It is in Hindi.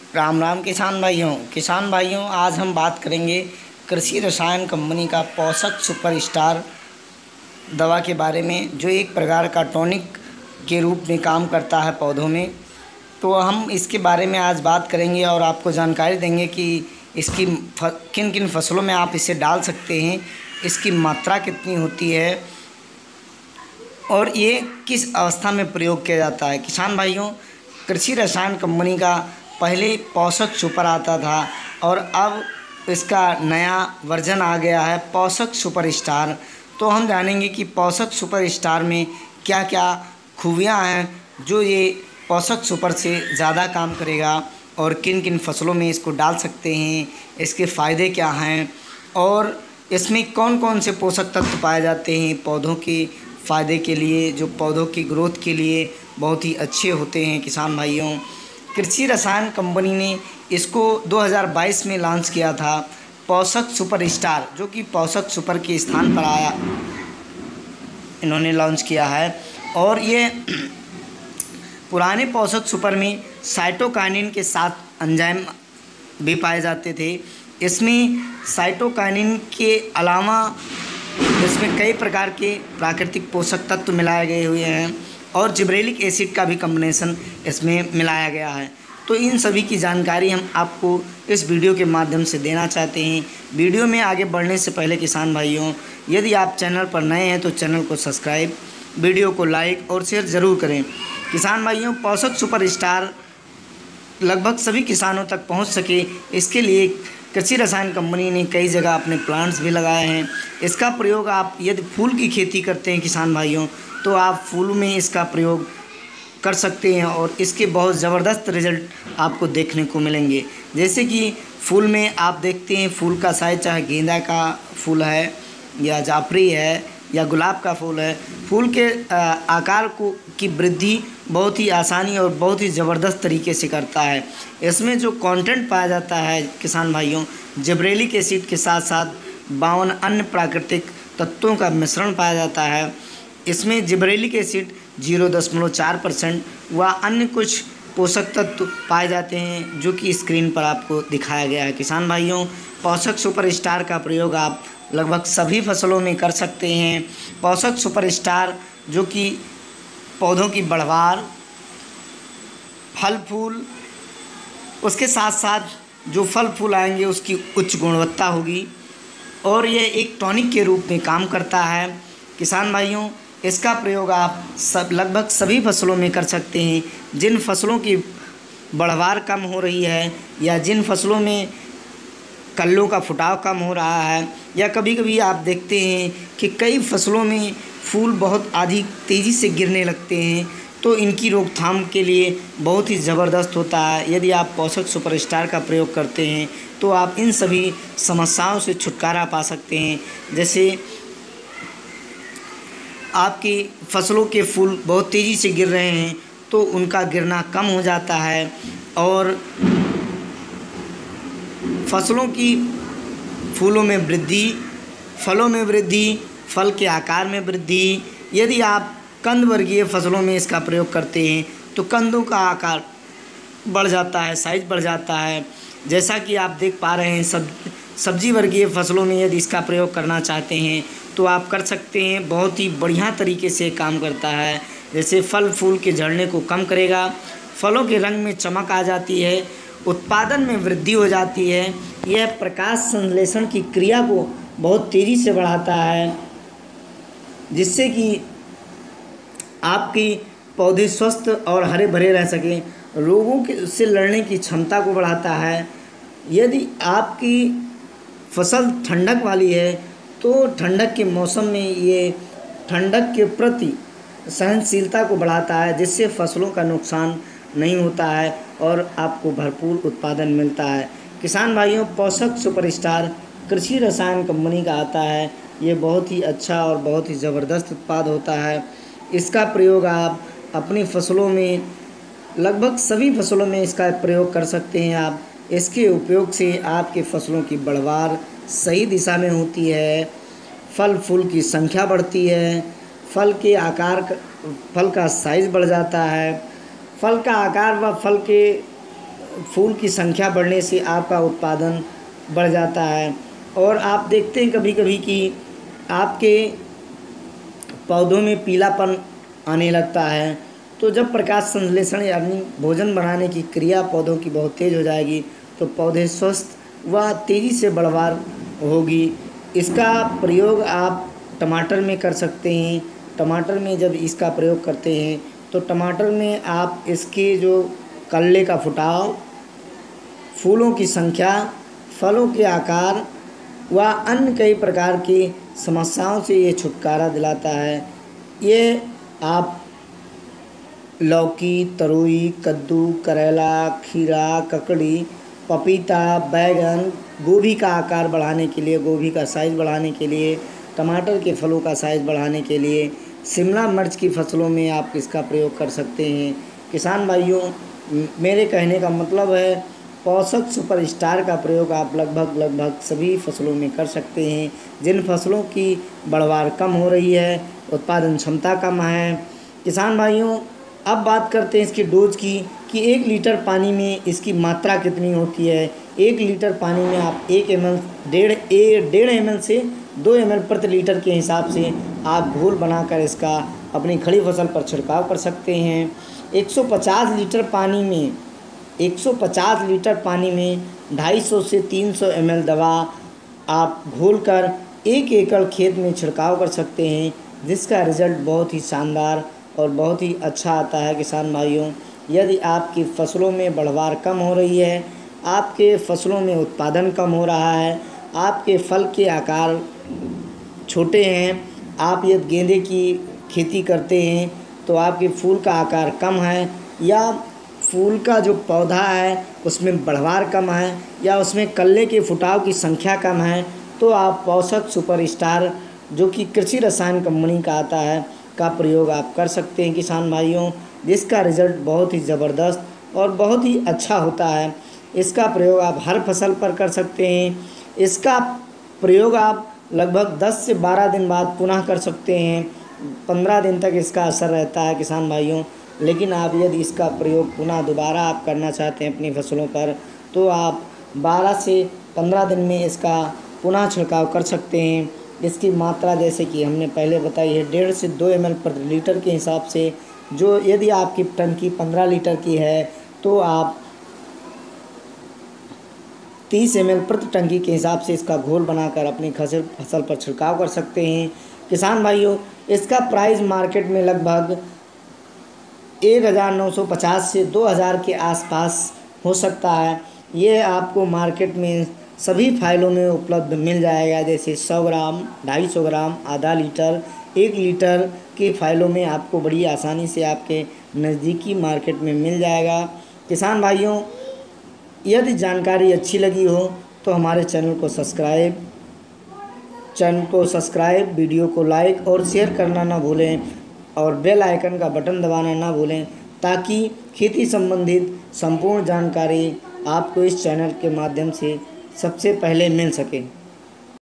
राम राम किसान भाइयों, आज हम बात करेंगे कृषि रसायन कंपनी का पोषक सुपर स्टार दवा के बारे में, जो एक प्रकार का टॉनिक के रूप में काम करता है पौधों में। तो हम इसके बारे में आज बात करेंगे और आपको जानकारी देंगे कि इसकी किन किन फसलों में आप इसे डाल सकते हैं, इसकी मात्रा कितनी होती है और ये किस अवस्था में प्रयोग किया जाता है। किसान भाइयों, कृषि रसायन कंपनी का पहले पोषक सुपर आता था और अब इसका नया वर्जन आ गया है पोषक सुपर स्टार। तो हम जानेंगे कि पोषक सुपर स्टार में क्या क्या खूबियाँ हैं जो ये पोषक सुपर से ज़्यादा काम करेगा और किन किन फसलों में इसको डाल सकते हैं, इसके फ़ायदे क्या हैं और इसमें कौन कौन से पोषक तत्व पाए जाते हैं पौधों के फ़ायदे के लिए, जो पौधों की ग्रोथ के लिए बहुत ही अच्छे होते हैं। किसान भाइयों, कृषि रसायन कंपनी ने इसको 2022 में लॉन्च किया था पोषक सुपर स्टार, जो कि पोषक सुपर के स्थान पर आया, इन्होंने लॉन्च किया है। और ये पुराने पोषक सुपर में साइटोकाइनिन के साथ एंजाइम भी पाए जाते थे। इसमें साइटोकाइनिन के अलावा इसमें कई प्रकार के प्राकृतिक पोषक तत्व मिलाए गए हुए हैं और जिब्रेलिक एसिड का भी कॉम्बिनेशन इसमें मिलाया गया है। तो इन सभी की जानकारी हम आपको इस वीडियो के माध्यम से देना चाहते हैं। वीडियो में आगे बढ़ने से पहले किसान भाइयों, यदि आप चैनल पर नए हैं तो चैनल को सब्सक्राइब, वीडियो को लाइक और शेयर ज़रूर करें। किसान भाइयों, पोषक सुपर स्टार लगभग सभी किसानों तक पहुंच सके, इसके लिए कृषि रसायन कंपनी ने कई जगह अपने प्लांट्स भी लगाए हैं। इसका प्रयोग आप यदि फूल की खेती करते हैं किसान भाइयों, तो आप फूल में इसका प्रयोग कर सकते हैं और इसके बहुत ज़बरदस्त रिज़ल्ट आपको देखने को मिलेंगे। जैसे कि फूल में आप देखते हैं, फूल का साइज चाहे गेंदा का फूल है या जाफरी है या गुलाब का फूल है, फूल के आकार को की वृद्धि बहुत ही आसानी और बहुत ही ज़बरदस्त तरीके से करता है। इसमें जो कंटेंट पाया जाता है किसान भाइयों, जिब्रेलिक एसिड के साथ साथ 52 अन्य प्राकृतिक तत्वों का मिश्रण पाया जाता है। इसमें जिब्रेलिक एसिड 0.4% व अन्य कुछ पोषक तत्व पाए जाते हैं, जो कि स्क्रीन पर आपको दिखाया गया है। किसान भाइयों, पोषक सुपर स्टार का प्रयोग आप लगभग सभी फसलों में कर सकते हैं। पोषक सुपर स्टार जो कि पौधों की बढ़वार, फल फूल, उसके साथ साथ जो फल फूल आएंगे उसकी उच्च गुणवत्ता होगी और ये एक टॉनिक के रूप में काम करता है। किसान भाइयों, इसका प्रयोग आप लगभग सभी फसलों में कर सकते हैं। जिन फसलों की बढ़वार कम हो रही है या जिन फसलों में कल्लों का फुटाव कम हो रहा है, या कभी कभी आप देखते हैं कि कई फसलों में फूल बहुत अधिक तेज़ी से गिरने लगते हैं, तो इनकी रोकथाम के लिए बहुत ही ज़बरदस्त होता है। यदि आप पोषक सुपर स्टार का प्रयोग करते हैं तो आप इन सभी समस्याओं से छुटकारा पा सकते हैं। जैसे आपकी फसलों के फूल बहुत तेज़ी से गिर रहे हैं तो उनका गिरना कम हो जाता है और फसलों की फूलों में वृद्धि, फलों में वृद्धि, फल के आकार में वृद्धि। यदि आप कंद वर्गीय फसलों में इसका प्रयोग करते हैं तो कंदों का आकार बढ़ जाता है, साइज बढ़ जाता है। जैसा कि आप देख पा रहे हैं, सब्जी वर्गीय फसलों में यदि इसका प्रयोग करना चाहते हैं तो आप कर सकते हैं। बहुत ही बढ़िया तरीके से काम करता है। जैसे फल फूल के झड़ने को कम करेगा, फलों के रंग में चमक आ जाती है, उत्पादन में वृद्धि हो जाती है। यह प्रकाश संश्लेषण की क्रिया को बहुत तेज़ी से बढ़ाता है, जिससे कि आपकी पौधे स्वस्थ और हरे भरे रह सकें। रोगों के से लड़ने की क्षमता को बढ़ाता है। यदि आपकी फसल ठंडक वाली है तो ठंडक के मौसम में ये ठंडक के प्रति सहनशीलता को बढ़ाता है, जिससे फसलों का नुकसान नहीं होता है और आपको भरपूर उत्पादन मिलता है। किसान भाइयों, पोषक सुपर स्टार कृषि रसायन कंपनी का आता है। ये बहुत ही अच्छा और बहुत ही ज़बरदस्त उत्पाद होता है। इसका प्रयोग आप अपनी फसलों में, लगभग सभी फसलों में इसका प्रयोग कर सकते हैं। आप इसके उपयोग से आपके फसलों की बढ़वार सही दिशा में होती है, फल फूल की संख्या बढ़ती है, फल के आकार, फल का साइज़ बढ़ जाता है, फल का आकार व फल के फूल की संख्या बढ़ने से आपका उत्पादन बढ़ जाता है। और आप देखते हैं कभी कभी कि आपके पौधों में पीलापन आने लगता है। तो जब प्रकाश संश्लेषण यानी भोजन बनाने की क्रिया पौधों की बहुत तेज़ हो जाएगी तो पौधे स्वस्थ व तेज़ी से बढ़वार होगी। इसका प्रयोग आप टमाटर में कर सकते हैं। टमाटर में जब इसका प्रयोग करते हैं तो टमाटर में आप इसके जो कल्ले का फुटाव, फूलों की संख्या, फलों के आकार व अन्य कई प्रकार की समस्याओं से ये छुटकारा दिलाता है। ये आप लौकी, तरोई, कद्दू, करेला, खीरा, ककड़ी, पपीता, बैगन, गोभी का आकार बढ़ाने के लिए, गोभी का साइज़ बढ़ाने के लिए, टमाटर के फलों का साइज़ बढ़ाने के लिए, शिमला मिर्च की फसलों में आप इसका प्रयोग कर सकते हैं। किसान भाइयों, मेरे कहने का मतलब है पोषक सुपर स्टार का प्रयोग आप लगभग सभी फसलों में कर सकते हैं। जिन फसलों की बढ़वार कम हो रही है, उत्पादन क्षमता कम है। किसान भाइयों, अब बात करते हैं इसकी डोज की कि 1 लीटर पानी में इसकी मात्रा कितनी होती है। 1 लीटर पानी में आप 1 ml, 1.5 ml से 2 ml प्रति लीटर के हिसाब से आप घोल बनाकर इसका अपनी खड़ी फसल पर छिड़काव कर सकते हैं। 150 लीटर पानी में 250 से 300 ml दवा आप घोलकर 1 एकड़ खेत में छिड़काव कर सकते हैं, जिसका रिज़ल्ट बहुत ही शानदार और बहुत ही अच्छा आता है। किसान भाइयों, यदि आपकी फसलों में बढ़वार कम हो रही है, आपके फसलों में उत्पादन कम हो रहा है, आपके फल के आकार छोटे हैं, आप यदि गेंदे की खेती करते हैं तो आपके फूल का आकार कम है, या फूल का जो पौधा है उसमें बढ़वार कम है, या उसमें कल्ले के फुटाव की संख्या कम है, तो आप पोषक सुपर स्टार जो कि कृषि रसायन कंपनी का आता है का प्रयोग आप कर सकते हैं किसान भाइयों, जिसका रिज़ल्ट बहुत ही ज़बरदस्त और बहुत ही अच्छा होता है। इसका प्रयोग आप हर फसल पर कर सकते हैं। इसका प्रयोग आप लगभग 10 से 12 दिन बाद पुनः कर सकते हैं। 15 दिन तक इसका असर रहता है किसान भाइयों। लेकिन आप यदि इसका प्रयोग पुनः दोबारा आप करना चाहते हैं अपनी फसलों पर, तो आप 12 से 15 दिन में इसका पुनः छिड़काव कर सकते हैं। इसकी मात्रा जैसे कि हमने पहले बताई है 1.5 से 2 ml प्रति लीटर के हिसाब से। जो यदि आपकी टंकी 15 लीटर की है तो आप 30 ml प्रति टंकी के हिसाब से इसका घोल बनाकर अपनी फसल पर छिड़काव कर सकते हैं। किसान भाइयों, इसका प्राइस मार्केट में लगभग 1950 से 2000 के आसपास हो सकता है। ये आपको मार्केट में सभी फाइलों में उपलब्ध मिल जाएगा, जैसे 100 ग्राम, 250 ग्राम, आधा लीटर, 1 लीटर की फाइलों में आपको बड़ी आसानी से आपके नज़दीकी मार्केट में मिल जाएगा। किसान भाइयों, यदि जानकारी अच्छी लगी हो तो हमारे चैनल को सब्सक्राइब, वीडियो को लाइक और शेयर करना ना भूलें, और बेल आइकन का बटन दबाना ना भूलें, ताकि खेती संबंधित संपूर्ण जानकारी आपको इस चैनल के माध्यम से सबसे पहले मिल सके।